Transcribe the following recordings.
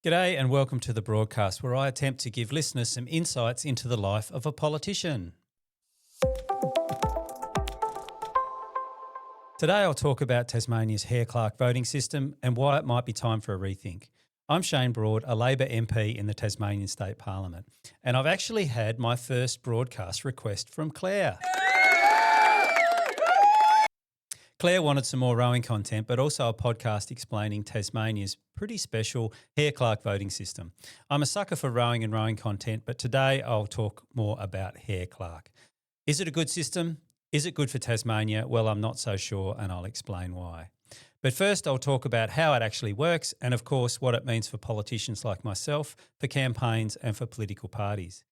G'day and welcome to the broadcast where I attempt to give listeners some insights into the life of a politician. Today I'll talk about Tasmania's Hare Clark voting system and why it might be time for a rethink. I'm Shane Broad, a Labor MP in the Tasmanian State Parliament, and I've actually had my first broadcast request from Claire. Claire wanted some more rowing content, but also a podcast explaining Tasmania's pretty special Hare Clark voting system. I'm a sucker for rowing and rowing content, but today I'll talk more about Hare Clark. Is it a good system? Is it good for Tasmania? Well, I'm not so sure, and I'll explain why. But first, I'll talk about how it actually works and, of course, what it means for politicians like myself, for campaigns and for political parties.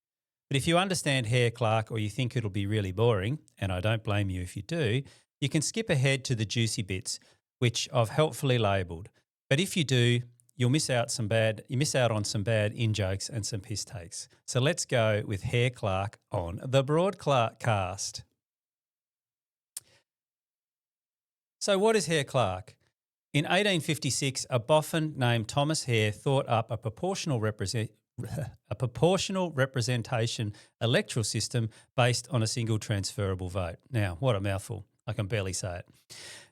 But if you understand Hare Clark or you think it'll be really boring, and I don't blame you if you do, you can skip ahead to the juicy bits, which I've helpfully labelled. But if you do, you miss out on some bad in-jokes and some piss takes. So let's go with Hare Clark on the broadcast. So what is Hare Clark? In 1856, a boffin named Thomas Hare thought up a proportional representation electoral system based on a single transferable vote. Now, what a mouthful. I can barely say it.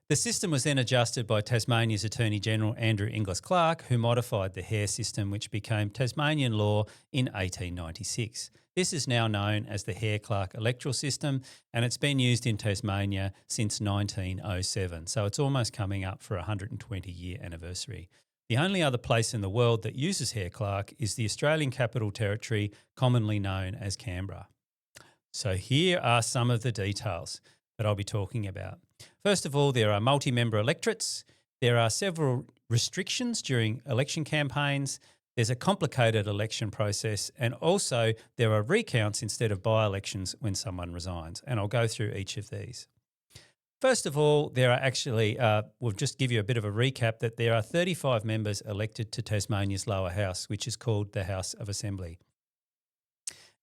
The system was then adjusted by Tasmania's Attorney General Hare Clark, who modified the Hare system, which became Tasmanian law in 1896. This is now known as the Hare Clark electoral system, and it's been used in Tasmania since 1907. So it's almost coming up for a 120-year anniversary. The only other place in the world that uses Hare Clark is the Australian Capital Territory, commonly known as Canberra. So here are some of the details that I'll be talking about. First of all, there are multi-member electorates. There are several restrictions during election campaigns. There's a complicated election process, and also there are recounts instead of by-elections when someone resigns, and I'll go through each of these. First of all, there are actually, we'll just give you a bit of a recap, that there are 35 members elected to Tasmania's lower house, which is called the House of Assembly.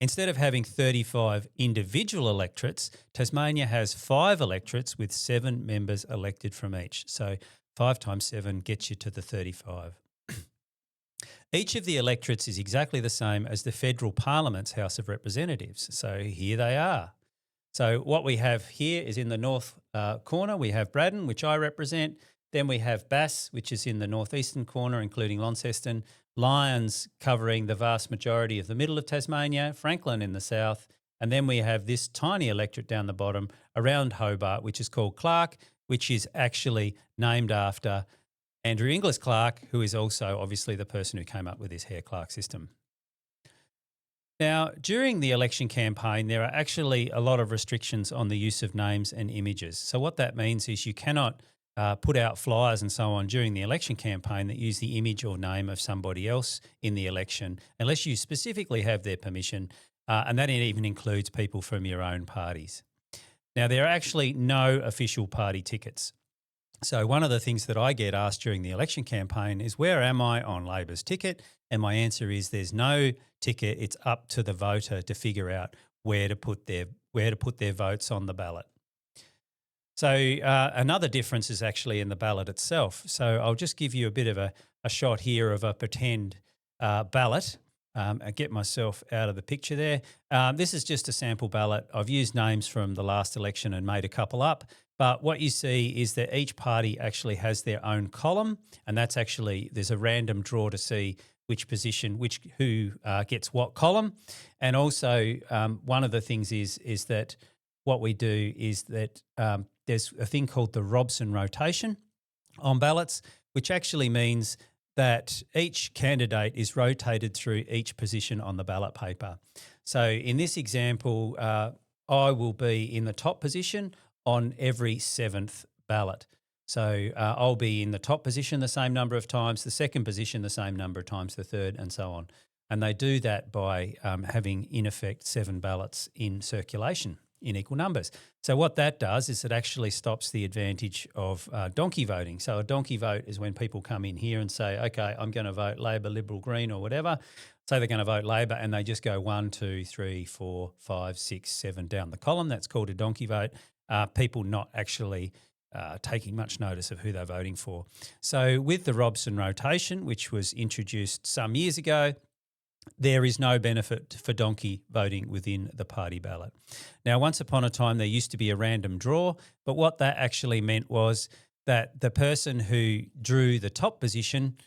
Instead of having 35 individual electorates, Tasmania has 5 electorates with 7 members elected from each. So 5 times 7 gets you to the 35. Each of the electorates is exactly the same as the federal parliament's House of Representatives. So here they are. So what we have here is in the north corner, we have Braddon, which I represent. Then we have Bass, which is in the northeastern corner, including Launceston. Lyons covering the vast majority of the middle of Tasmania, Franklin in the south, and then we have this tiny electorate down the bottom around Hobart, which is called Clark, which is actually named after Hare Clark, who is also obviously the person who came up with this Hare Clark system. Now, during the election campaign, there are actually a lot of restrictions on the use of names and images. So what that means is you cannot put out flyers and so on during the election campaign that use the image or name of somebody else in the election, unless you specifically have their permission, and that even includes people from your own parties. Now, there are actually no official party tickets. So one of the things that I get asked during the election campaign is, where am I on Labor's ticket? And my answer is there's no ticket. It's up to the voter to figure out where to put their votes on the ballot. So another difference is actually in the ballot itself. So I'll just give you a bit of a shot here of a pretend ballot. I get myself out of the picture there. This is just a sample ballot. I've used names from the last election and made a couple up. But what you see is that each party actually has their own column, and that's actually, there's a random draw to see who gets what column. And also one of the things is that what we do is that there's a thing called the Robson rotation on ballots, which actually means that each candidate is rotated through each position on the ballot paper. So in this example, I will be in the top position on every 7th ballot. So I'll be in the top position the same number of times, the second position the same number of times, the third, and so on. And they do that by having, in effect, 7 ballots in circulation in equal numbers. So what that does is it actually stops the advantage of donkey voting. So a donkey vote is when people come in here and say, okay, I'm going to vote Labor, Liberal, Green or whatever. So they're going to vote Labor and they just go 1, 2, 3, 4, 5, 6, 7 down the column. That's called a donkey vote. People not actually taking much notice of who they're voting for. So with the Robson rotation, which was introduced some years ago, there is no benefit for donkey voting within the party ballot. Now, once upon a time, there used to be a random draw, but what that actually meant was that the person who drew the top position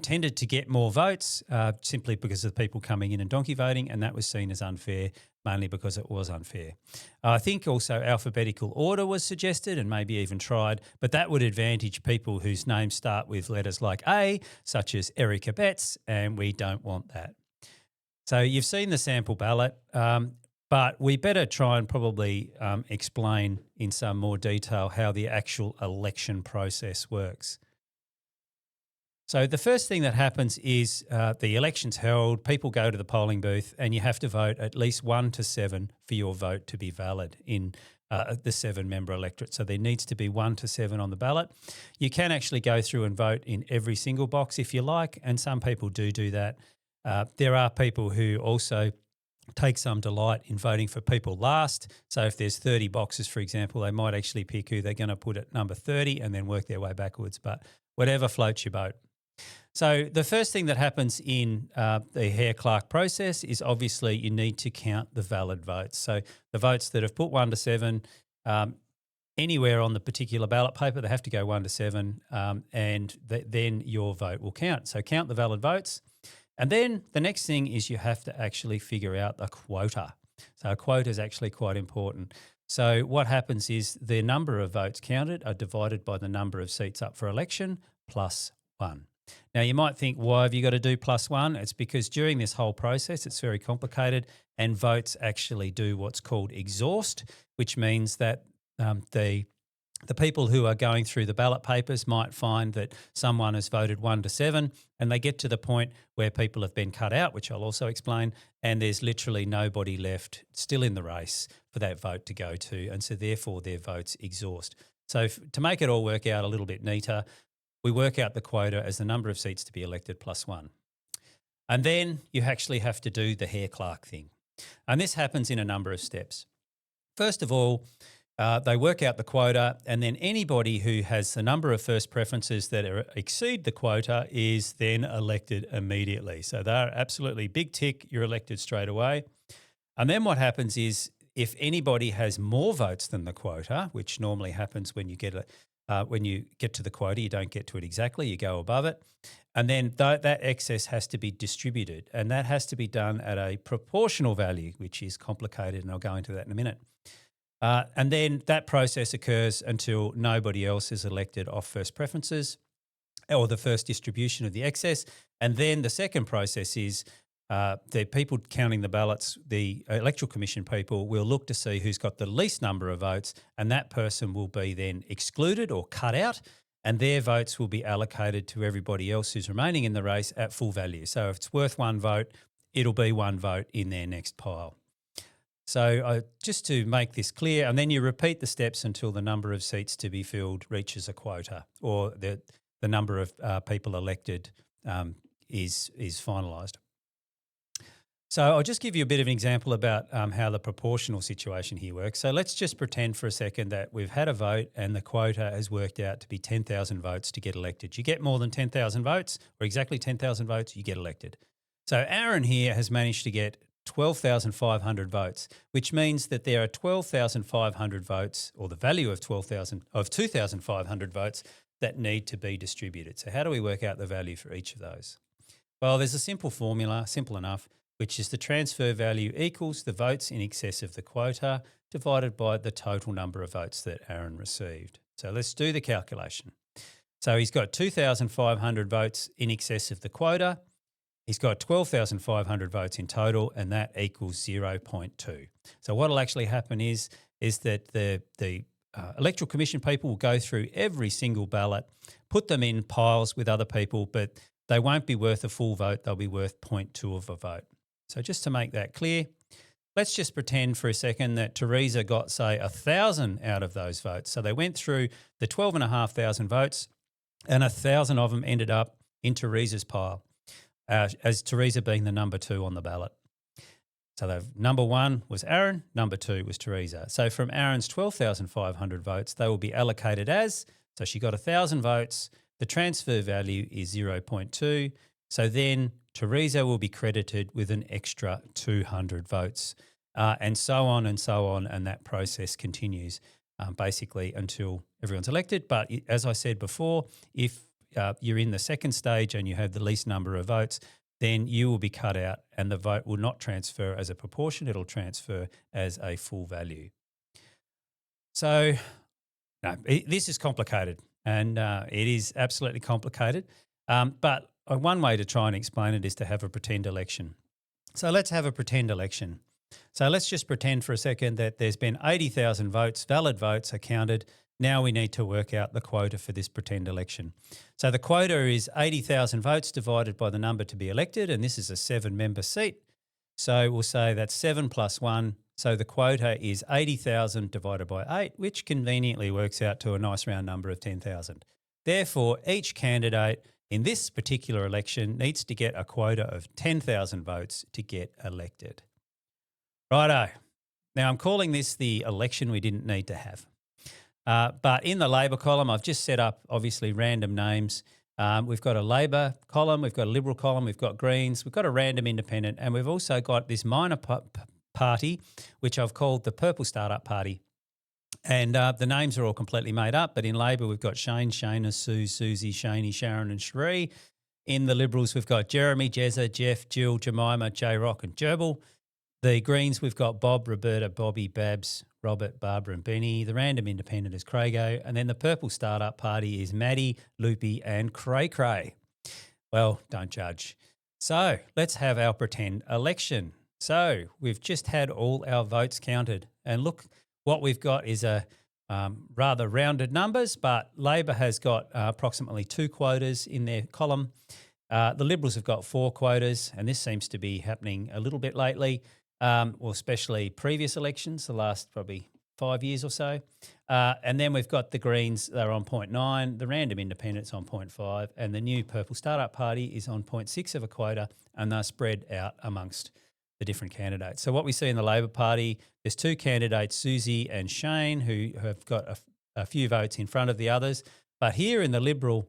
tended to get more votes simply because of the people coming in and donkey voting, and that was seen as unfair, mainly because it was unfair. I think also alphabetical order was suggested and maybe even tried, but that would advantage people whose names start with letters like A, such as Erica Betts, and we don't want that. So you've seen the sample ballot, but we better try and probably explain in some more detail how the actual election process works. So the first thing that happens is the election's held, people go to the polling booth, and you have to vote at least 1 to 7 for your vote to be valid in the 7-member electorate. So there needs to be 1 to 7 on the ballot. You can actually go through and vote in every single box if you like, and some people do that. There are people who also take some delight in voting for people last. So if there's 30 boxes, for example, they might actually pick who they're going to put at number 30 and then work their way backwards. But whatever floats your boat. So the first thing that happens in the Hare Clark process is obviously you need to count the valid votes. So the votes that have put 1 to 7 anywhere on the particular ballot paper, they have to go 1 to 7 and then your vote will count. So count the valid votes. And then the next thing is you have to actually figure out a quota. So a quota is actually quite important. So what happens is the number of votes counted are divided by the number of seats up for election plus 1. Now, you might think, why have you got to do plus 1? It's because during this whole process, it's very complicated and votes actually do what's called exhaust, which means that the people who are going through the ballot papers might find that someone has voted 1 to 7 and they get to the point where people have been cut out, which I'll also explain, and there's literally nobody left still in the race for that vote to go to, and so therefore their votes exhaust. So to make it all work out a little bit neater, we work out the quota as the number of seats to be elected plus 1. And then you actually have to do the Hare Clark thing. And this happens in a number of steps. First of all, they work out the quota, and then anybody who has the number of first preferences that exceed the quota is then elected immediately. So they're absolutely big tick, you're elected straight away. And then what happens is if anybody has more votes than the quota, which normally happens when you get to the quota, you don't get to it exactly, you go above it. And then that excess has to be distributed, and that has to be done at a proportional value, which is complicated, and I'll go into that in a minute. And then that process occurs until nobody else is elected off first preferences or the first distribution of the excess. And then the second process is the people counting the ballots, the Electoral Commission people, will look to see who's got the least number of votes, and that person will be then excluded or cut out, and their votes will be allocated to everybody else who's remaining in the race at full value. So if it's worth 1 vote, it'll be 1 vote in their next pile. So just to make this clear, and then you repeat the steps until the number of seats to be filled reaches a quota, or the number of people elected is finalised. So I'll just give you a bit of an example about how the proportional situation here works. So let's just pretend for a second that we've had a vote and the quota has worked out to be 10,000 votes to get elected. You get more than 10,000 votes, or exactly 10,000 votes, you get elected. So Aaron here has managed to get 12,500 votes, which means that there are 12,500 votes, or the value of 2,500 votes that need to be distributed. So how do we work out the value for each of those? Well, there's a simple formula, simple enough, which is the transfer value equals the votes in excess of the quota divided by the total number of votes that Aaron received. So let's do the calculation. So he's got 2,500 votes in excess of the quota. He's got 12,500 votes in total, and that equals 0.2. So what will actually happen is that the Electoral Commission people will go through every single ballot, put them in piles with other people, but they won't be worth a full vote. They'll be worth 0.2 of a vote. So just to make that clear, let's just pretend for a second that Teresa got, say, 1,000 out of those votes. So they went through the 12,500 votes, and 1,000 of them ended up in Teresa's pile, as Teresa being the number 2 on the ballot. So number one was Aaron, number two was Teresa. So from Aaron's 12,500 votes, they will be allocated as, so she got 1,000 votes, the transfer value is 0.2. So then Teresa will be credited with an extra 200 votes, and so on and so on, and that process continues basically until everyone's elected. But as I said before, if you're in the second stage and you have the least number of votes, then you will be cut out and the vote will not transfer as a proportion, it'll transfer as a full value. So this is complicated and it is absolutely complicated, but one way to try and explain it is to have a pretend election. So let's have a pretend election. So let's just pretend for a second that there's been 80,000 votes, valid votes are counted. Now we need to work out the quota for this pretend election. So the quota is 80,000 votes divided by the number to be elected, and this is a 7-member seat. So we'll say that's 7 plus 1. So the quota is 80,000 divided by 8, which conveniently works out to a nice round number of 10,000. Therefore, each candidate in this particular election needs to get a quota of 10,000 votes to get elected. Righto. Now I'm calling this the election we didn't need to have. But in the Labor column, I've just set up obviously random names. We've got a Labor column, we've got a Liberal column, we've got Greens, we've got a random independent, and we've also got this minor party, which I've called the Purple Startup Party. And the names are all completely made up, but in Labor we've got Shane, Shana, Sue, Susie, Shaney, Sharon and Sheree. In the Liberals we've got Jeremy, Jezza, Jeff, Jill, Jemima, J-Rock and Gerbil. The Greens, we've got Bob, Roberta, Bobby, Babs, Robert, Barbara and Benny. The random independent is Crago. And then the Purple Startup Party is Maddie, Loopy and Cray Cray. Well, don't judge. So let's have our pretend election. So we've just had all our votes counted. And look, what we've got is a rather rounded numbers, but Labor has got approximately 2 quotas in their column. The Liberals have got 4 quotas, and this seems to be happening a little bit lately. Well, especially previous elections, the last probably 5 years or so. And then we've got the Greens, they're on 0.9, the random independents on 0.5, and the new Purple Startup Party is on 0.6 of a quota, and they're spread out amongst the different candidates. So what we see in the Labor Party, there's 2 candidates, Susie and Shane, who have got a few votes in front of the others. But here in the Liberal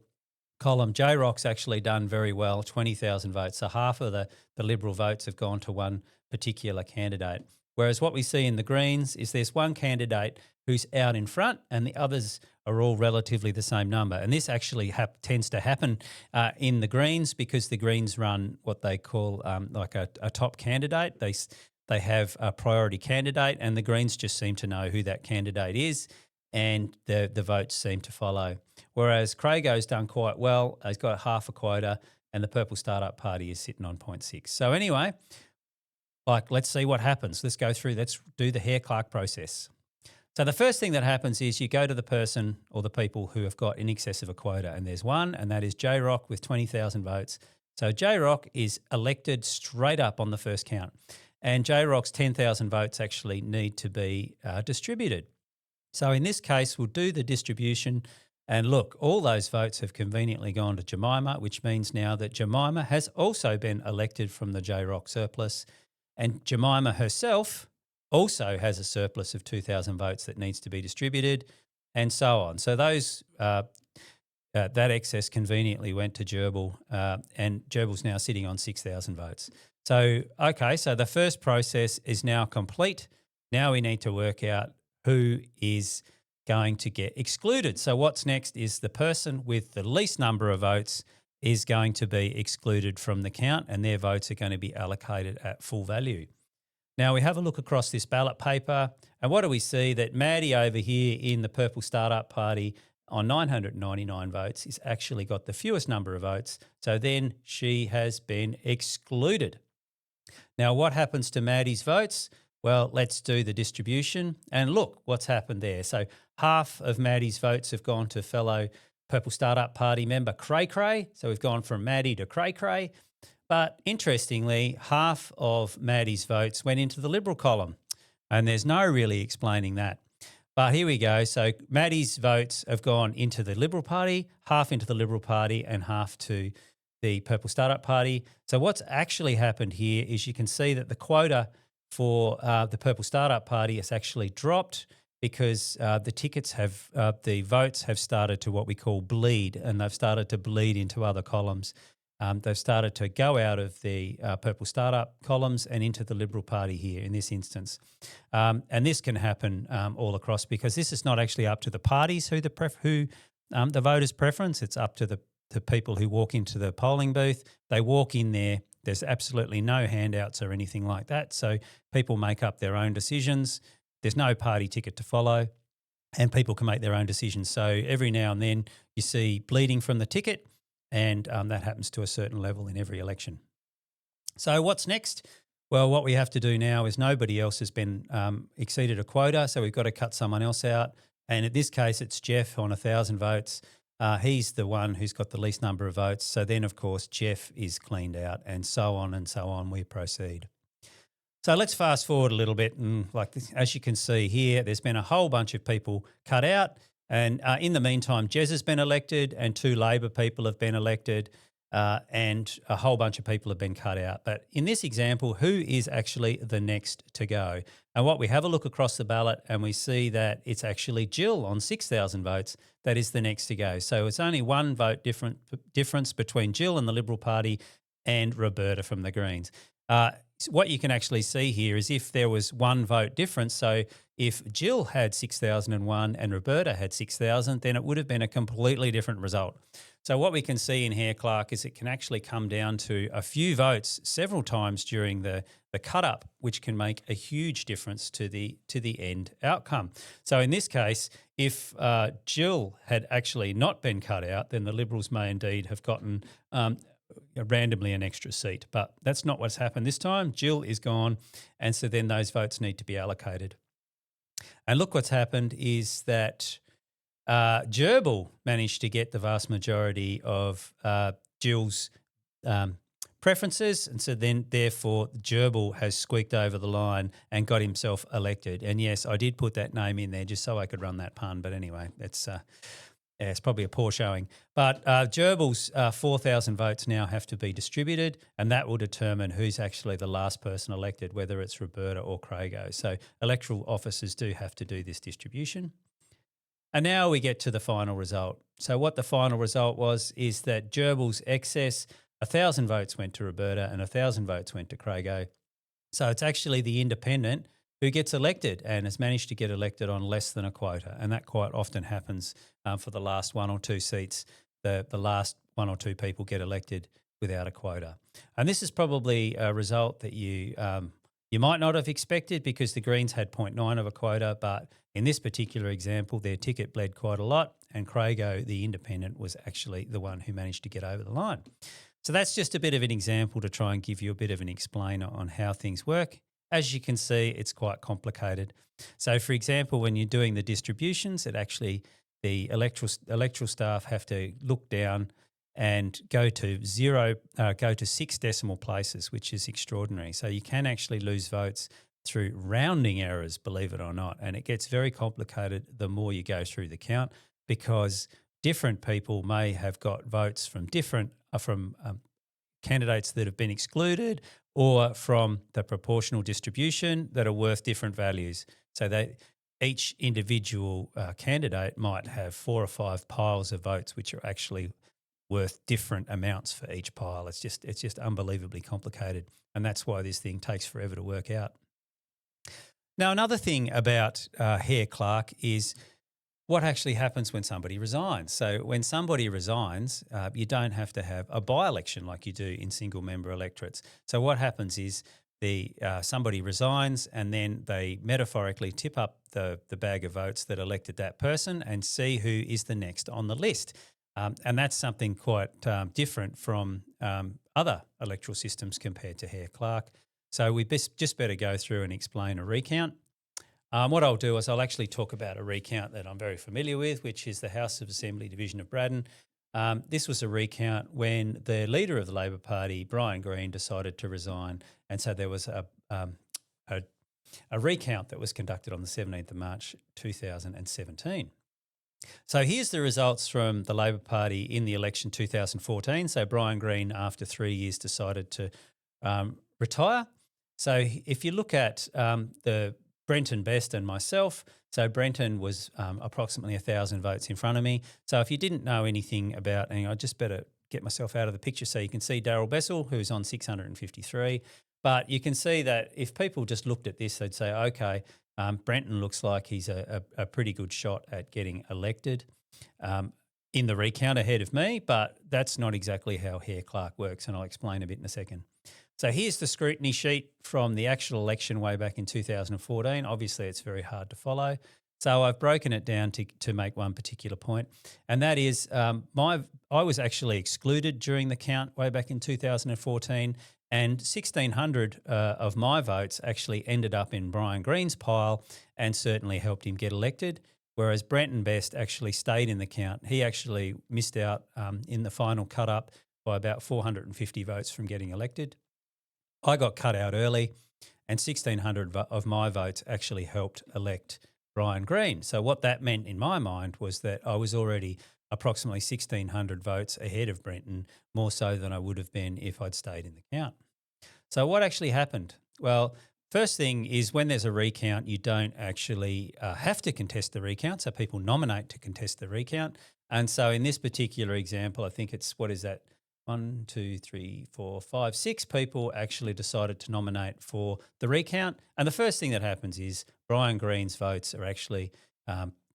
column, J-Rock's actually done very well, 20,000 votes. So half of the Liberal votes have gone to one particular candidate. Whereas what we see in the Greens is there's one candidate who's out in front and the others are all relatively the same number. And this actually tends to happen in the Greens because the Greens run what they call like a top candidate. They have a priority candidate and the Greens just seem to know who that candidate is and the votes seem to follow. Whereas Crago's done quite well. He's got half a quota and the Purple Startup Party is sitting on 0.6. So anyway, let's see what happens. Let's go through, let's do the Hare Clark process. So the first thing that happens is you go to the person or the people who have got in excess of a quota, and there's one, and that is J-Rock with 20,000 votes. So J-Rock is elected straight up on the first count, and J-Rock's 10,000 votes actually need to be distributed. So in this case, we'll do the distribution, and look, all those votes have conveniently gone to Jemima, which means now that Jemima has also been elected from the J-Rock surplus, and Jemima herself also has a surplus of 2,000 votes that needs to be distributed, and so on. So those that excess conveniently went to Gerbil, and Gerbil's now sitting on 6,000 votes. So, okay, so the first process is now complete. Now we need to work out who is going to get excluded. So what's next is the person with the least number of votes is going to be excluded from the count and their votes are going to be allocated at full value. Now we have a look across this ballot paper and what do we see? That Maddie over here in the Purple Startup Party on 999 votes is actually got the fewest number of votes. So then she has been excluded. Now what happens to Maddie's votes? Well, let's do the distribution and look what's happened there. So half of Maddie's votes have gone to fellow Purple Startup Party member Cray Cray. So we've gone from Maddie to Cray Cray. But interestingly, half of Maddie's votes went into the Liberal column and there's no really explaining that. But here we go. So Maddie's votes have gone into the Liberal Party, half into the Liberal Party and half to the Purple Startup Party. So what's actually happened here is you can see that the quota for the Purple Startup Party has actually dropped because the votes have started to what we call bleed, and they've started to bleed into other columns. They've started to go out of the Purple Startup columns and into the Liberal Party here in this instance. And this can happen all across because this is not actually up to the parties who the voters' preference. It's up to the people who walk into the polling booth. They walk in there. There's absolutely no handouts or anything like that. So people make up their own decisions. There's no party ticket to follow, and people can make their own decisions. So every now and then you see bleeding from the ticket, and that happens to a certain level in every election. So what's next? Well, what we have to do now is nobody else has been exceeded a quota, so we've got to cut someone else out. And in this case, it's Jeff on 1,000 votes. He's the one who's got the least number of votes. So then, of course, Jeff is cleaned out, and so on we proceed. So let's fast forward a little bit, and as you can see here, there's been a whole bunch of people cut out, and in the meantime, Jez has been elected, and 2 Labor people have been elected, and a whole bunch of people have been cut out. But in this example, who is actually the next to go? And what we have a look across the ballot, and we see that it's actually Jill on 6,000 votes that is the next to go. So it's only 1 vote difference between Jill and the Liberal Party and Roberta from the Greens. What you can actually see here is if there was 1 vote difference, so if Jill had 6,001 and Roberta had 6,000, then it would have been a completely different result. So what we can see in Hare Clark is it can actually come down to a few votes several times during the cut-up, which can make a huge difference to the end outcome. So in this case, if Jill had actually not been cut out, then the Liberals may indeed have gotten randomly an extra seat. But that's not what's happened this time. Jill is gone, and so then those votes need to be allocated. And look, what's happened is that Gerbil managed to get the vast majority of Jill's preferences, and so then therefore Gerbil has squeaked over the line and got himself elected. And yes, I did put that name in there just so I could run that pun, but anyway, it's probably a poor showing. But Gerbil's 4,000 votes now have to be distributed, and that will determine who's actually the last person elected, whether it's Roberta or Crago. So electoral officers do have to do this distribution. And now we get to the final result. So what the final result was is that Gerbil's excess, 1,000 votes went to Roberta and 1,000 votes went to Crago. So it's actually the independent who gets elected and has managed to get elected on less than a quota. And that quite often happens for the last 1 or 2 seats. The last 1 or 2 people get elected without a quota. And this is probably a result that you might not have expected because the Greens had 0.9 of a quota, but in this particular example, their ticket bled quite a lot, and Crago, the independent, was actually the one who managed to get over the line. So that's just a bit of an example to try and give you a bit of an explainer on how things work. As you can see, it's quite complicated. So, for example, when you're doing the distributions, the electoral staff have to look down and go to 6 decimal places, which is extraordinary. So you can actually lose votes through rounding errors, believe it or not, and it gets very complicated the more you go through the count because different people may have got votes from candidates that have been excluded or from the proportional distribution that are worth different values. So each individual candidate might have 4 or 5 piles of votes which are actually worth different amounts for each pile. It's just unbelievably complicated, and that's why this thing takes forever to work out. Now, another thing about Hare Clark is what actually happens when somebody resigns. So when somebody resigns, you don't have to have a by-election like you do in single-member electorates. So what happens is somebody resigns and then they metaphorically tip up the bag of votes that elected that person and see who is the next on the list. And that's something quite different from other electoral systems compared to Hare Clark. So we just better go through and explain a recount. What I'll do is I'll actually talk about a recount that I'm very familiar with, which is the House of Assembly Division of Braddon. This was a recount when the leader of the Labor Party, Brian Greene, decided to resign, and so there was a recount that was conducted on the 17th of March 2017. So here's the results from the Labor Party in the election 2014. So Brian Greene, after 3 years, decided to retire. So if you look at the Brenton Best and myself, so Brenton was approximately 1,000 votes in front of me. So if you didn't know anything about, and I just better get myself out of the picture so you can see Darryl Bessel, who's on 653. But you can see that if people just looked at this, they'd say, okay, Brenton looks like he's a pretty good shot at getting elected in the recount ahead of me, but that's not exactly how Hare Clark works, and I'll explain a bit in a second. So here's the scrutiny sheet from the actual election way back in 2014. Obviously, it's very hard to follow. So I've broken it down to make one particular point, and that is I was actually excluded during the count way back in 2014, and 1,600 of my votes actually ended up in Brian Green's pile and certainly helped him get elected, whereas Brenton Best actually stayed in the count. He actually missed out in the final cut-up by about 450 votes from getting elected. I got cut out early, and 1,600 of my votes actually helped elect Brian Green. So what that meant in my mind was that I was already approximately 1,600 votes ahead of Brenton, more so than I would have been if I'd stayed in the count. So what actually happened? Well, first thing is when there's a recount, you don't actually have to contest the recount. So people nominate to contest the recount. And so in this particular example, I think it's, what is that? 1, 2, 3, 4, 5, 6 people actually decided to nominate for the recount. And the first thing that happens is Brian Green's votes are actually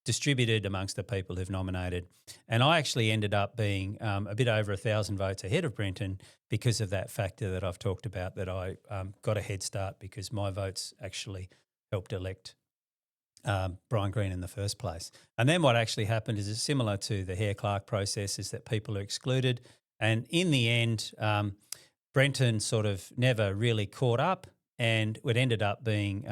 distributed amongst the people who've nominated. And I actually ended up being a bit over 1,000 votes ahead of Brenton because of that factor that I've talked about, that I got a head start because my votes actually helped elect Brian Green in the first place. And then what actually happened is similar to the Hare Clark process, is that people are excluded. And in the end, Brenton sort of never really caught up, and it ended up being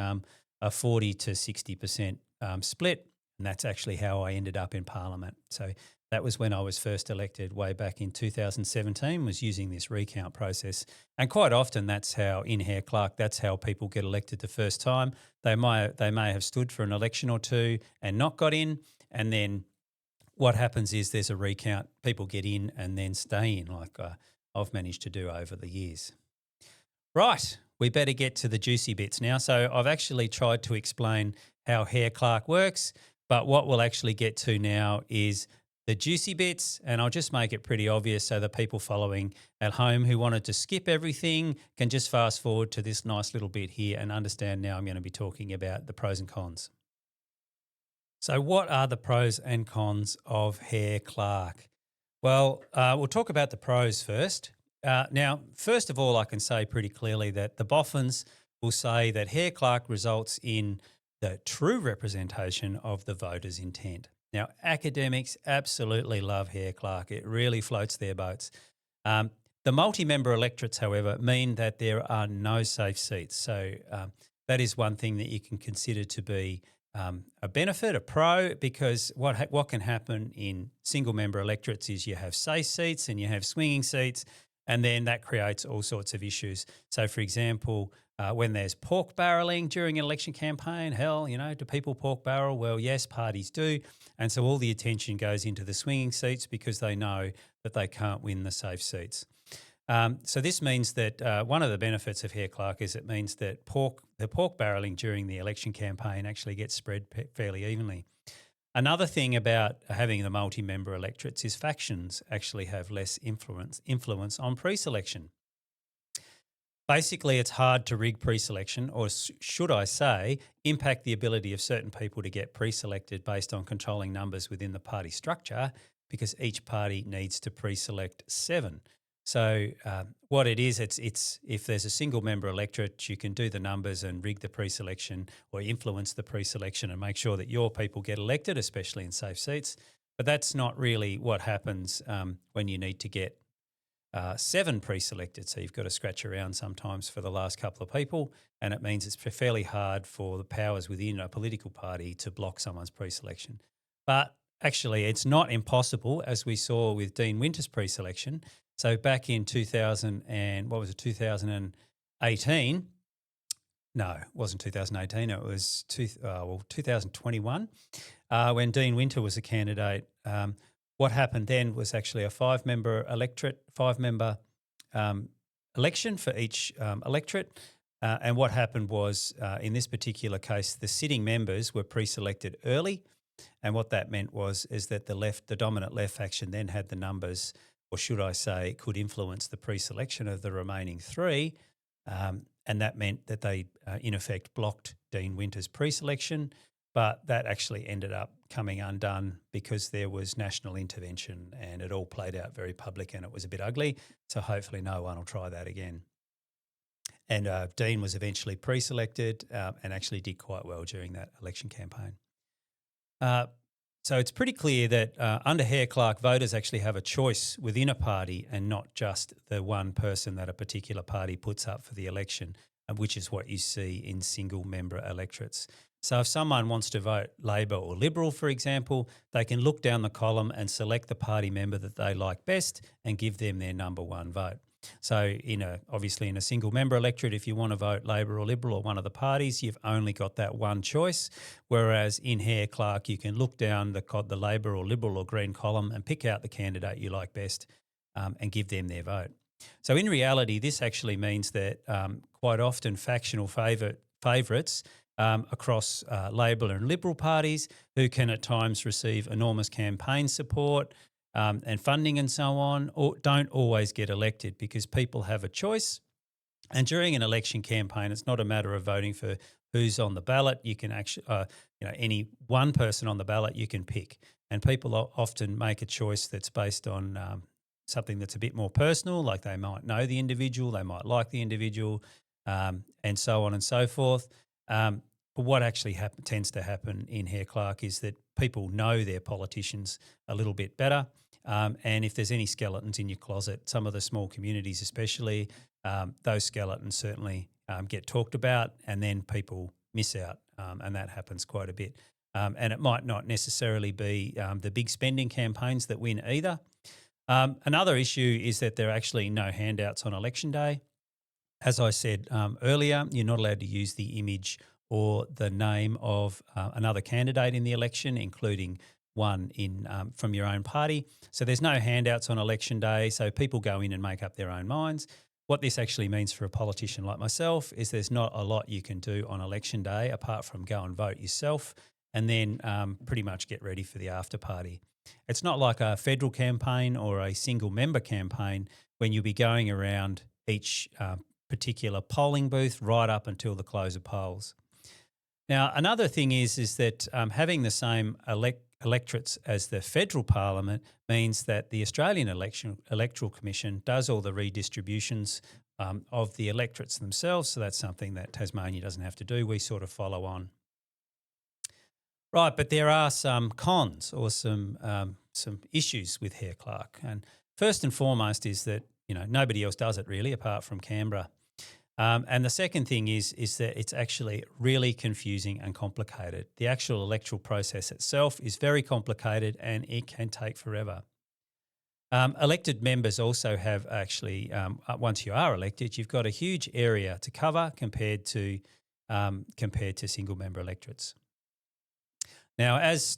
a 40 to 60% split. And that's actually how I ended up in Parliament. So that was when I was first elected way back in 2017, was using this recount process. And quite often that's how, in Hare Clark, that's how people get elected the first time. They may have stood for an election or two and not got in, and then what happens is there's a recount, people get in and then stay in, like I've managed to do over the years. Right, we better get to the juicy bits now. So I've actually tried to explain how Hare Clark works, but what we'll actually get to now is the juicy bits, and I'll just make it pretty obvious so the people following at home who wanted to skip everything can just fast forward to this nice little bit here and understand now I'm going to be talking about the pros and cons. So what are the pros and cons of Hare Clark? Well, we'll talk about the pros first. Now, first of all, I can say pretty clearly that the boffins will say that Hare Clark results in the true representation of the voters' intent. Now, academics absolutely love Hare Clark. It really floats their boats. The multi-member electorates, however, mean that there are no safe seats. So that is one thing that you can consider to be a benefit, a pro, because what can happen in single-member electorates is you have safe seats and you have swinging seats, and then that creates all sorts of issues. So, for example, when there's pork barrelling during an election campaign, do people pork barrel? Well, yes, parties do. And so all the attention goes into the swinging seats because they know that they can't win the safe seats. So this means that one of the benefits of Hare Clark is it means that the pork barrelling during the election campaign actually gets spread fairly evenly. Another thing about having the multi-member electorates is factions actually have less influence on pre-selection. Basically, it's hard to rig pre-selection, or should I say, impact the ability of certain people to get pre-selected based on controlling numbers within the party structure, because each party needs to pre-select 7. So what it is, it's if there's a single member electorate, you can do the numbers and rig the pre-selection or influence the pre-selection and make sure that your people get elected, especially in safe seats. But that's not really what happens when you need to get 7 pre-selected. So you've got to scratch around sometimes for the last couple of people, and it means it's fairly hard for the powers within a political party to block someone's pre-selection. But actually, it's not impossible, as we saw with Dean Winter's pre-selection. So back in 2018? No, it wasn't 2018. It was 2021 when Dean Winter was a candidate. What happened then was actually a 5-member electorate, 5-member election for each electorate. And what happened was, in this particular case, the sitting members were pre-selected early, and what that meant is that the dominant left faction, then had the numbers, or should I say, could influence the pre-selection of the remaining three, and that meant that they, in effect, blocked Dean Winter's pre-selection. But that actually ended up coming undone because there was national intervention, and it all played out very public, and it was a bit ugly. So hopefully no one will try that again. And Dean was eventually pre-selected and actually did quite well during that election campaign. So it's pretty clear that under Hare Clark, voters actually have a choice within a party and not just the one person that a particular party puts up for the election, which is what you see in single-member electorates. So if someone wants to vote Labor or Liberal, for example, they can look down the column and select the party member that they like best and give them their number one vote. So obviously in a single member electorate, if you want to vote Labor or Liberal or one of the parties, you've only got that one choice. Whereas in Hare Clark, you can look down the Labor or Liberal or Green column and pick out the candidate you like best and give them their vote. So in reality, this actually means that quite often factional favourites across Labor and Liberal parties, who can at times receive enormous campaign support and funding and so on, or don't always get elected because people have a choice. And during an election campaign, it's not a matter of voting for who's on the ballot. You can actually, any one person on the ballot you can pick. And people often make a choice that's based on something that's a bit more personal, like they might know the individual, they might like the individual, and so on and so forth. But what actually tends to happen in Hare Clark is that people know their politicians a little bit better. And if there's any skeletons in your closet, some of the small communities especially, those skeletons certainly get talked about, and then people miss out, and that happens quite a bit. And it might not necessarily be the big spending campaigns that win either. Another issue is that there are actually no handouts on election day. As I said earlier, you're not allowed to use the image or the name of another candidate in the election, including one from your own party. So there's no handouts on election day, so people go in and make up their own minds. What this actually means for a politician like myself is there's not a lot you can do on election day apart from go and vote yourself and then pretty much get ready for the after party. It's not like a federal campaign or a single member campaign when you'll be going around each particular polling booth right up until the close of polls. Now, another thing is that having the same electorates as the federal parliament means that the Australian Electoral Commission does all the redistributions of the electorates themselves. So that's something that Tasmania doesn't have to do. We sort of follow on. Right, but there are some cons or some issues with Hare Clark. And first and foremost is that, nobody else does it really apart from Canberra. And the second thing is that it's actually really confusing and complicated. The actual electoral process itself is very complicated and it can take forever. Elected members also have actually, once you are elected, you've got a huge area to cover compared to single member electorates. Now, as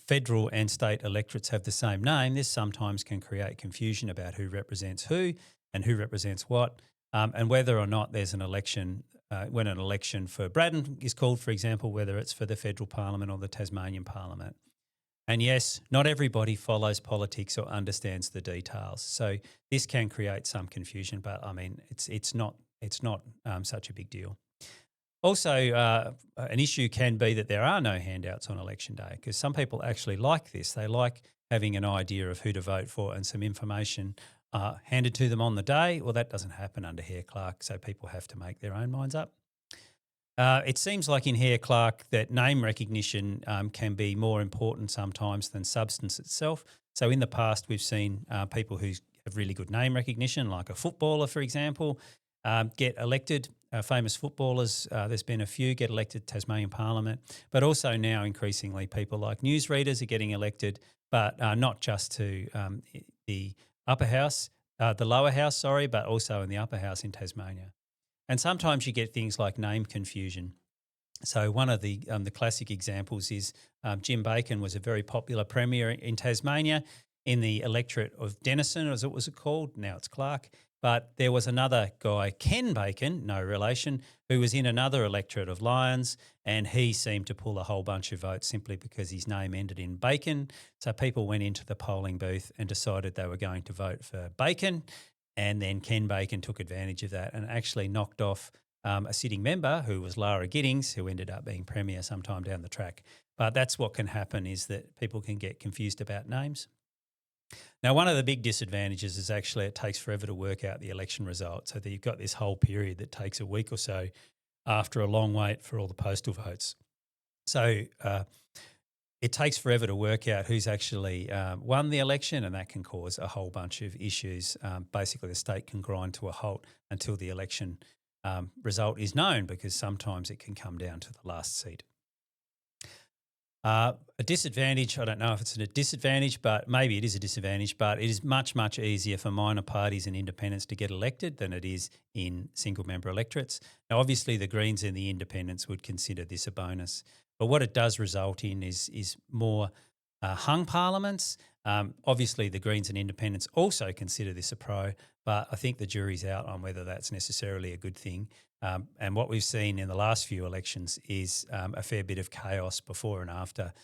federal and state electorates have the same name, this sometimes can create confusion about who represents who and who represents what. And whether or not there's an election, when an election for Braddon is called, for example, whether it's for the federal parliament or the Tasmanian parliament. And yes, not everybody follows politics or understands the details. So this can create some confusion, but I mean, it's not such a big deal. Also, an issue can be that there are no handouts on election day because some people actually like this. They like having an idea of who to vote for and some information handed to them on the day. Well, that doesn't happen under Hare Clark, so people have to make their own minds up. It seems like in Hare Clark that name recognition can be more important sometimes than substance itself. So in the past, we've seen people who have really good name recognition, like a footballer, for example, get elected. Famous footballers, there's been a few get elected to Tasmanian Parliament, but also now increasingly people like newsreaders are getting elected, but not just to the upper house, the lower house, but also in the upper house in Tasmania. And sometimes you get things like name confusion. So one of the classic examples is Jim Bacon was a very popular premier in Tasmania in the electorate of Denison, as it was called. Now it's Clark. but there was another guy, Ken Bacon, no relation, who was in another electorate of Lyons, and he seemed to pull a whole bunch of votes simply because his name ended in Bacon. So people went into the polling booth and decided they were going to vote for Bacon, and then Ken Bacon took advantage of that and actually knocked off a sitting member who was Lara Giddings, who ended up being Premier sometime down the track. But that's what can happen, is that people can get confused about names. Now, one of the big disadvantages is actually it takes forever to work out the election result. So that you've got this whole period that takes a week or so after a long wait for all the postal votes. So it takes forever to work out who's actually won the election, and that can cause a whole bunch of issues. Basically, the state can grind to a halt until the election result is known, because sometimes it can come down to the last seat. A disadvantage, I don't know if it's a disadvantage, but maybe it is a disadvantage, but it is much, much easier for minor parties and independents to get elected than it is in single-member electorates. Now, obviously, the Greens and the independents would consider this a bonus, but what it does result in is more hung parliaments. Obviously, the Greens and independents also consider this a pro, but I think the jury's out on whether that's necessarily a good thing. And what we've seen in the last few elections is a fair bit of chaos before and after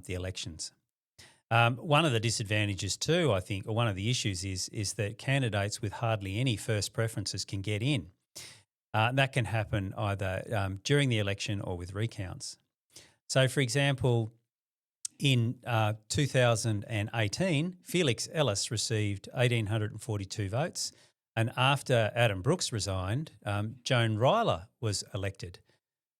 the elections. One of the disadvantages too, I think, or one of the issues is that candidates with hardly any first preferences can get in. That can happen either during the election or with recounts. So, for example, in 2018, Felix Ellis received 1,842 votes. And after Adam Brooks resigned, Joan Ryler was elected.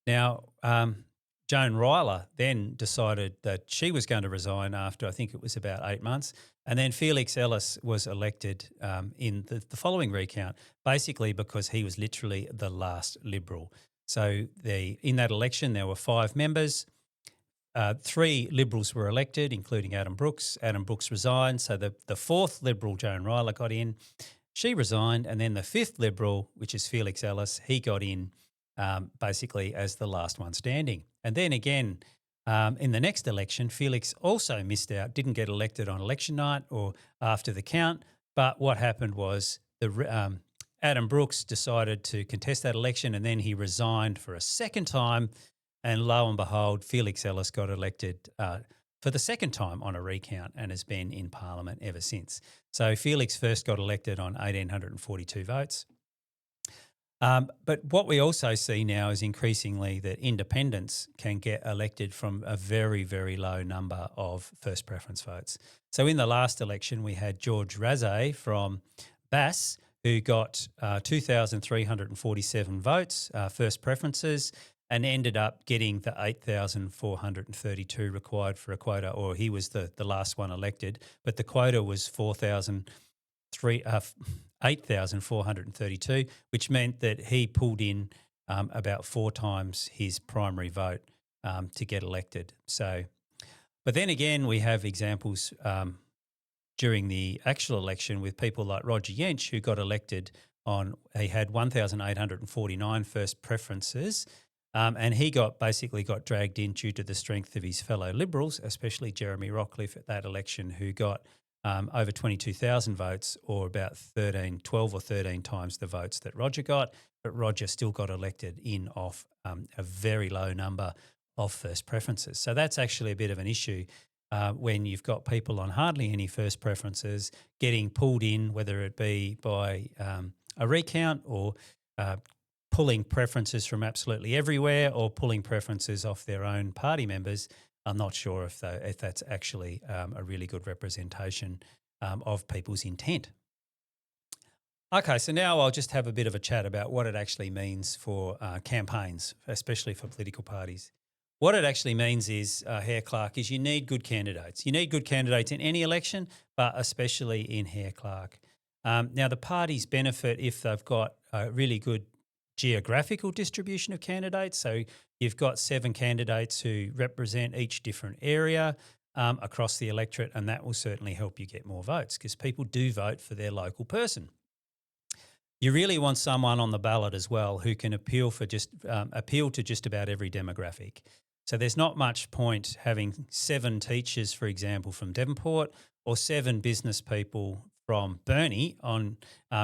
Now, Joan Ryler then decided that she was going to resign after, I think it was about 8 months. And then Felix Ellis was elected in the following recount, basically because he was literally the last Liberal. So in that election, there were 5 members. 3 Liberals were elected, including Adam Brooks. Adam Brooks resigned. So the 4th Liberal, Joan Ryler, got in. She resigned, and then the 5th Liberal, which is Felix Ellis, he got in basically as the last one standing. And then again, in the next election, Felix also missed out, didn't get elected on election night or after the count. But what happened was Adam Brooks decided to contest that election, and then he resigned for a second time. And lo and behold, Felix Ellis got elected for the second time on a recount and has been in Parliament ever since. So Felix first got elected on 1,842 votes. But what we also see now is increasingly that independents can get elected from a very, very low number of first preference votes. So in the last election, we had George Razay from Bass, who got 2,347 votes, first preferences, and ended up getting the 8,432 required for a quota, or he was the last one elected, but the quota was 8,432, which meant that he pulled in about 4 times his primary vote to get elected. So, but then again, we have examples during the actual election with people like Roger Yench, who got elected he had 1,849 first preferences. And he basically got dragged in due to the strength of his fellow Liberals, especially Jeremy Rockcliffe at that election, who got over 22,000 votes, or about 12 or 13 times the votes that Roger got. But Roger still got elected in off a very low number of first preferences. So that's actually a bit of an issue when you've got people on hardly any first preferences getting pulled in, whether it be by a recount or pulling preferences from absolutely everywhere, or pulling preferences off their own party members. I'm not sure if that's actually a really good representation of people's intent. Okay, so now I'll just have a bit of a chat about what it actually means for campaigns, especially for political parties. What it actually means is, Hare Clark, is you need good candidates. You need good candidates in any election, but especially in Hare Clark. Now, the parties benefit if they've got a really good geographical distribution of candidates. So you've got 7 candidates who represent each different area across the electorate, and that will certainly help you get more votes because people do vote for their local person. You really want someone on the ballot as well who can appeal to just about every demographic. So there's not much point having 7 teachers, for example, from Devonport, or 7 business people from Bernie on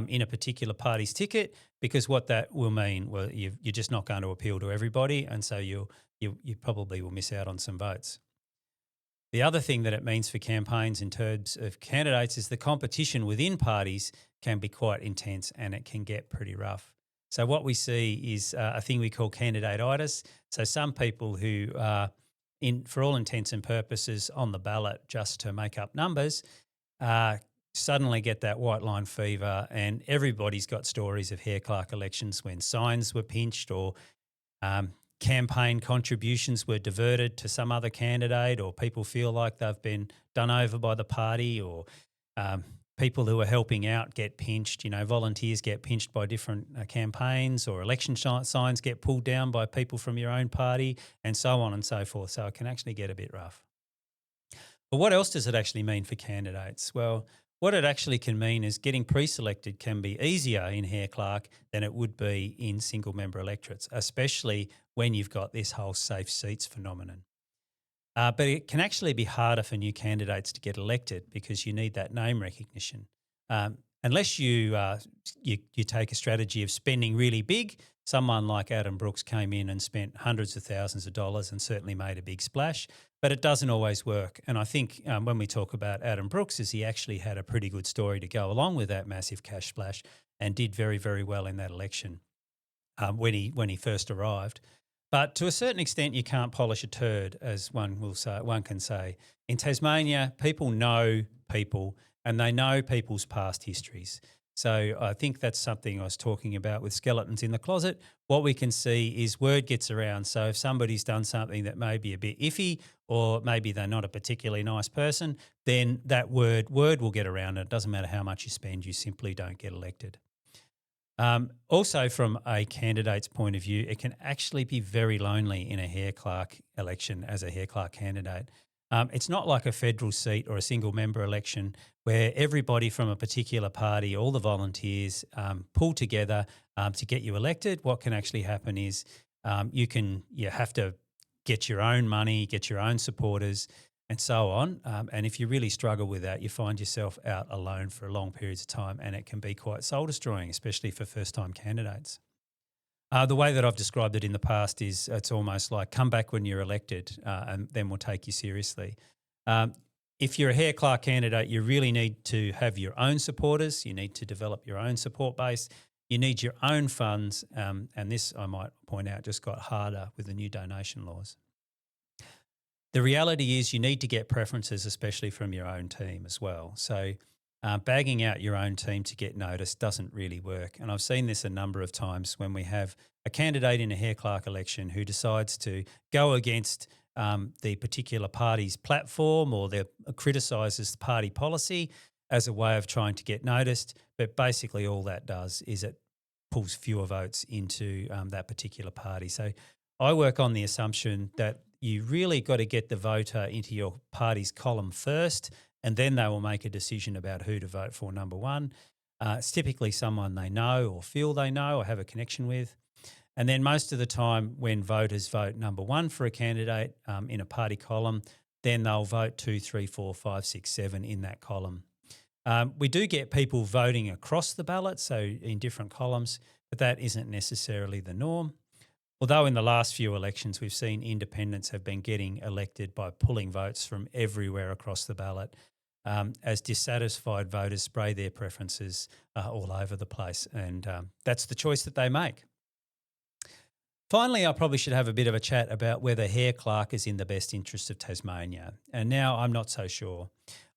in a particular party's ticket, because what that will mean, well, you're just not going to appeal to everybody, and so you probably will miss out on some votes. The other thing that it means for campaigns in terms of candidates is the competition within parties can be quite intense and it can get pretty rough. So what we see is a thing we call candidate-itis. So some people who are, for all intents and purposes, on the ballot just to make up numbers, suddenly get that white line fever, and everybody's got stories of Hare Clark elections when signs were pinched or campaign contributions were diverted to some other candidate, or people feel like they've been done over by the party, or people who are helping out get pinched. Volunteers get pinched by different campaigns, or election signs get pulled down by people from your own party, and so on and so forth. So it can actually get a bit rough. But what else does it actually mean for candidates? Well, what it actually can mean is getting pre-selected can be easier in Hare Clark than it would be in single-member electorates, especially when you've got this whole safe seats phenomenon. But it can actually be harder for new candidates to get elected because you need that name recognition. Unless you take a strategy of spending really big, someone like Adam Brooks came in and spent hundreds of thousands of dollars and certainly made a big splash, but it doesn't always work. And I think when we talk about Adam Brooks, is he actually had a pretty good story to go along with that massive cash splash and did very, very well in that election when he first arrived. But to a certain extent, you can't polish a turd, as one can say. In Tasmania, people know people and they know people's past histories. So I think that's something I was talking about with skeletons in the closet. What we can see is word gets around. So if somebody's done something that may be a bit iffy, or maybe they're not a particularly nice person, then that word will get around. It doesn't matter how much you spend, you simply don't get elected. Also, from a candidate's point of view, it can actually be very lonely in a Hare Clark election as a Hare Clark candidate. It's not like a federal seat or a single member election where everybody from a particular party, all the volunteers, pull together to get you elected. What can actually happen is you have to get your own money, get your own supporters, and so on. And if you really struggle with that, you find yourself out alone for long periods of time, and it can be quite soul-destroying, especially for first-time candidates. The way that I've described it in the past is it's almost like come back when you're elected and then we'll take you seriously. If you're a Hare Clark candidate, you really need to have your own supporters. You need to develop your own support base. You need your own funds. And this, I might point out, just got harder with the new donation laws. The reality is you need to get preferences, especially from your own team as well. So bagging out your own team to get noticed doesn't really work. And I've seen this a number of times when we have a candidate in a Hare Clark election who decides to go against the particular party's platform, or criticises the party policy as a way of trying to get noticed. But basically all that does is it pulls fewer votes into that particular party. So I work on the assumption that you really got to get the voter into your party's column first, and then they will make a decision about who to vote for, number one. It's typically someone they know or feel they know or have a connection with. And then most of the time when voters vote number one for a candidate in a party column, then they'll vote 2, 3, 4, 5, 6, 7 in that column. We do get people voting across the ballot, so in different columns, but that isn't necessarily the norm. Although in the last few elections we've seen independents have been getting elected by pulling votes from everywhere across the ballot as dissatisfied voters spray their preferences all over the place, and that's the choice that they make. Finally, I probably should have a bit of a chat about whether Hare Clark is in the best interest of Tasmania, and now I'm not so sure.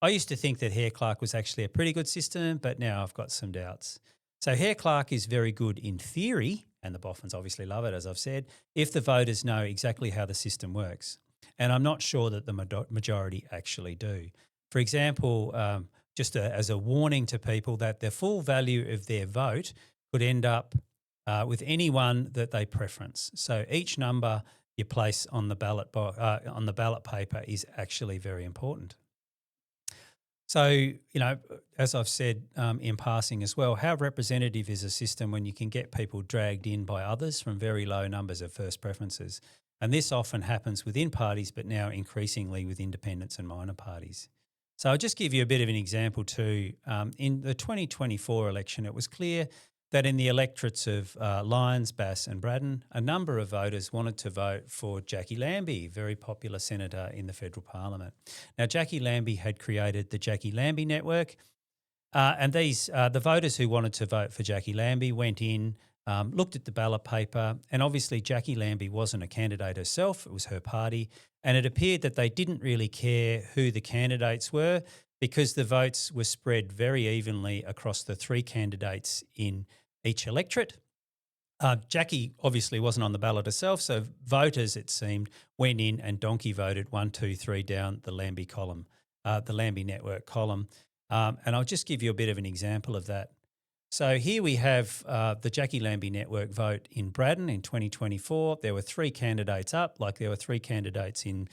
I used to think that Hare Clark was actually a pretty good system, but now I've got some doubts. So Hare Clark is very good in theory, and the Boffins obviously love it, as I've said, if the voters know exactly how the system works. And I'm not sure that the majority actually do. For example, just as a warning to people that the full value of their vote could end up with anyone that they preference. So each number you place on the ballot paper is actually very important. So, as I've said in passing as well, how representative is a system when you can get people dragged in by others from very low numbers of first preferences? And this often happens within parties, but now increasingly with independents and minor parties. So I'll just give you a bit of an example too. In the 2024 election, it was clear that in the electorates of Lyons, Bass and Braddon, a number of voters wanted to vote for Jackie Lambie, very popular senator in the federal parliament. Now, Jackie Lambie had created the Jackie Lambie Network, and the voters who wanted to vote for Jackie Lambie went in, looked at the ballot paper, and obviously Jackie Lambie wasn't a candidate herself, it was her party, and it appeared that they didn't really care who the candidates were because the votes were spread very evenly across the three candidates in each electorate. Jackie obviously wasn't on the ballot herself, so voters, it seemed, went in and donkey voted 1, 2, 3 down the Lambie column, the Lambie Network column. And I'll just give you a bit of an example of that. So here we have the Jackie Lambie Network vote in Braddon in 2024. There were three candidates up, like there were three candidates in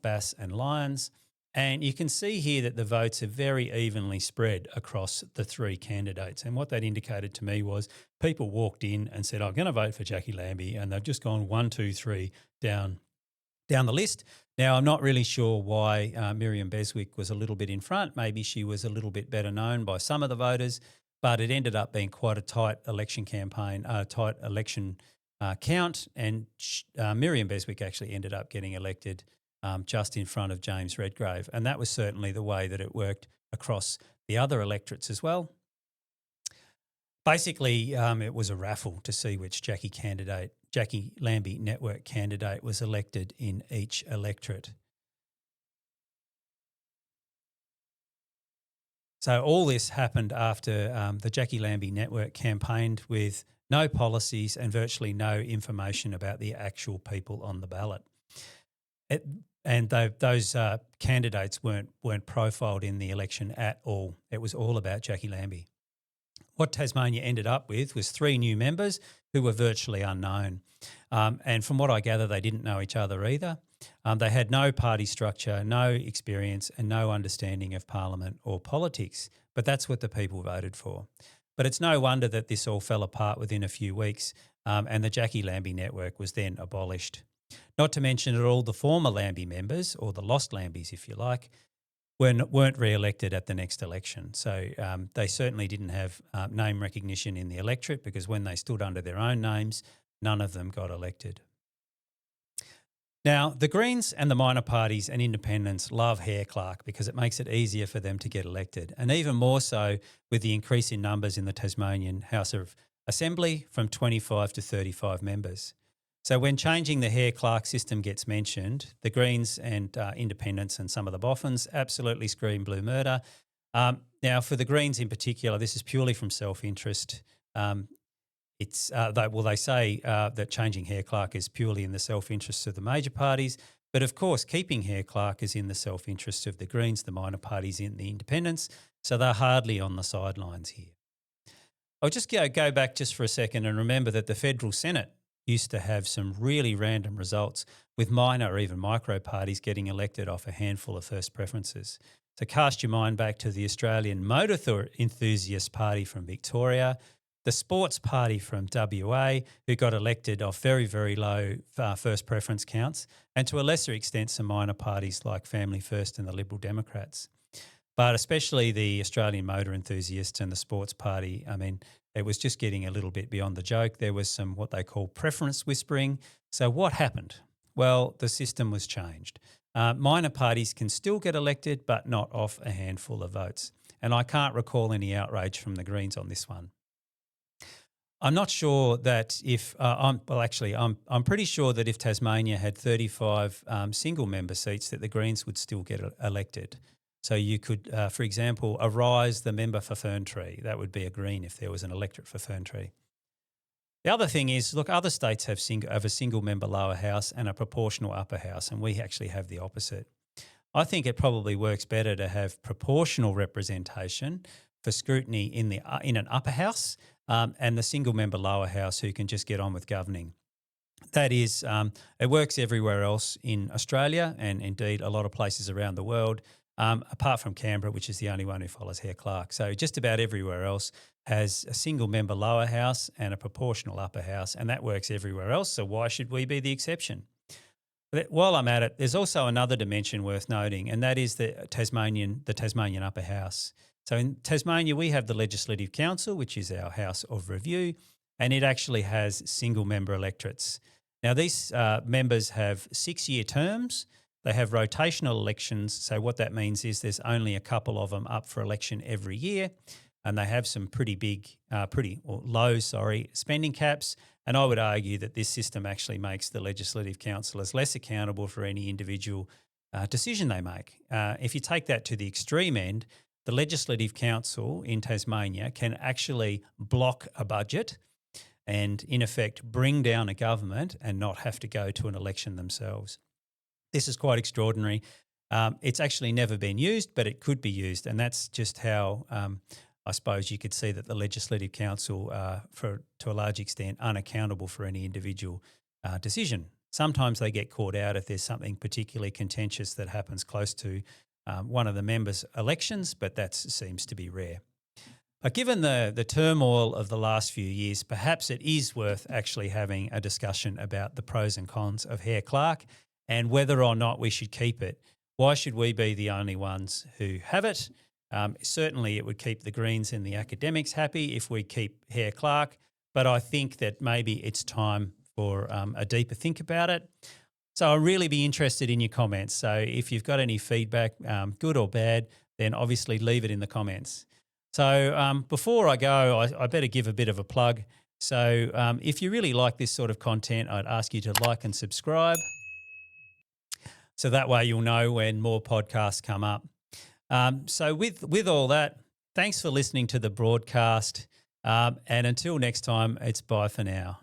Bass and Lyons. And you can see here that the votes are very evenly spread across the three candidates. And what that indicated to me was people walked in and said, I'm going to vote for Jackie Lambie, and they've just gone 1, 2, 3 down the list. Now, I'm not really sure why Miriam Beswick was a little bit in front. Maybe she was a little bit better known by some of the voters, but it ended up being quite a tight election campaign, tight election count, and Miriam Beswick actually ended up getting elected just in front of James Redgrave, and that was certainly the way that it worked across the other electorates as well. Basically, it was a raffle to see which Jackie Lambie Network candidate was elected in each electorate. So all this happened after the Jackie Lambie Network campaigned with no policies and virtually no information about the actual people on the ballot. Those candidates weren't profiled in the election at all. It was all about Jackie Lambie. What Tasmania ended up with was 3 new members who were virtually unknown. And from what I gather, they didn't know each other either. They had no party structure, no experience and no understanding of parliament or politics. But that's what the people voted for. But it's no wonder that this all fell apart within a few weeks and the Jackie Lambie Network was then abolished. Not to mention that all the former Lambie members, or the lost Lambies if you like, weren't re-elected at the next election. So they certainly didn't have name recognition in the electorate because when they stood under their own names, none of them got elected. Now, the Greens and the minor parties and independents love Hare Clark because it makes it easier for them to get elected, and even more so with the increase in numbers in the Tasmanian House of Assembly from 25 to 35 members. So when changing the Hare Clark system gets mentioned, the Greens and independents and some of the Boffins absolutely scream blue murder. Now, for the Greens in particular, this is purely from self-interest. They say that changing Hare Clark is purely in the self-interest of the major parties, but of course keeping Hare Clark is in the self-interest of the Greens, the minor parties and the independents, so they're hardly on the sidelines here. I'll just go back just for a second and remember that the federal Senate used to have some really random results with minor or even micro parties getting elected off a handful of first preferences. So cast your mind back to the Australian Motor Enthusiast Party from Victoria, the Sports Party from WA, who got elected off very, very low first preference counts, and to a lesser extent some minor parties like Family First and the Liberal Democrats. But especially the Australian Motor Enthusiasts and the Sports Party, I mean, it was just getting a little bit beyond the joke. There was some what they call preference whispering. So what happened? Well, the system was changed. Minor parties can still get elected, but not off a handful of votes. And I can't recall any outrage from the Greens on this one. I'm not sure that if I'm pretty sure that if Tasmania had 35 single member seats, that the Greens would still get elected. So you could, for example, Arise the member for Ferntree. That would be a Green if there was an electorate for Ferntree. The other thing is, look, other states have a single member lower house and a proportional upper house, and we actually have the opposite. I think it probably works better to have proportional representation for scrutiny in an upper house and the single member lower house who can just get on with governing. That is, it works everywhere else in Australia and indeed a lot of places around the world, apart from Canberra, which is the only one who follows Hare Clark. So just about everywhere else has a single member lower house and a proportional upper house, and that works everywhere else. So why should we be the exception? While I'm at it, there's also another dimension worth noting, and that is the Tasmanian Upper House. So in Tasmania, we have the Legislative Council, which is our House of Review, and it actually has single-member electorates. Now, these members have 6-year terms. They have rotational elections. So what that means is there's only a couple of them up for election every year, and they have some pretty low spending caps. And I would argue that this system actually makes the Legislative Councillors less accountable for any individual decision they make. If you take that to the extreme end, the Legislative Council in Tasmania can actually block a budget and, in effect, bring down a government and not have to go to an election themselves. This is quite extraordinary. It's actually never been used, but it could be used, and that's just how I suppose you could see that the Legislative Council are, to a large extent, unaccountable for any individual decision. Sometimes they get caught out if there's something particularly contentious that happens close to one of the members' elections, but that seems to be rare. But given the turmoil of the last few years, perhaps it is worth actually having a discussion about the pros and cons of Hare Clark and whether or not we should keep it. Why should we be the only ones who have it? Certainly it would keep the Greens and the academics happy if we keep Hare Clark, but I think that maybe it's time for a deeper think about it. So I'll really be interested in your comments. So if you've got any feedback, good or bad, then obviously leave it in the comments. So before I go, I better give a bit of a plug. So if you really like this sort of content, I'd ask you to like and subscribe. So that way you'll know when more podcasts come up. So with all that, thanks for listening to the broadcast. And until next time, it's bye for now.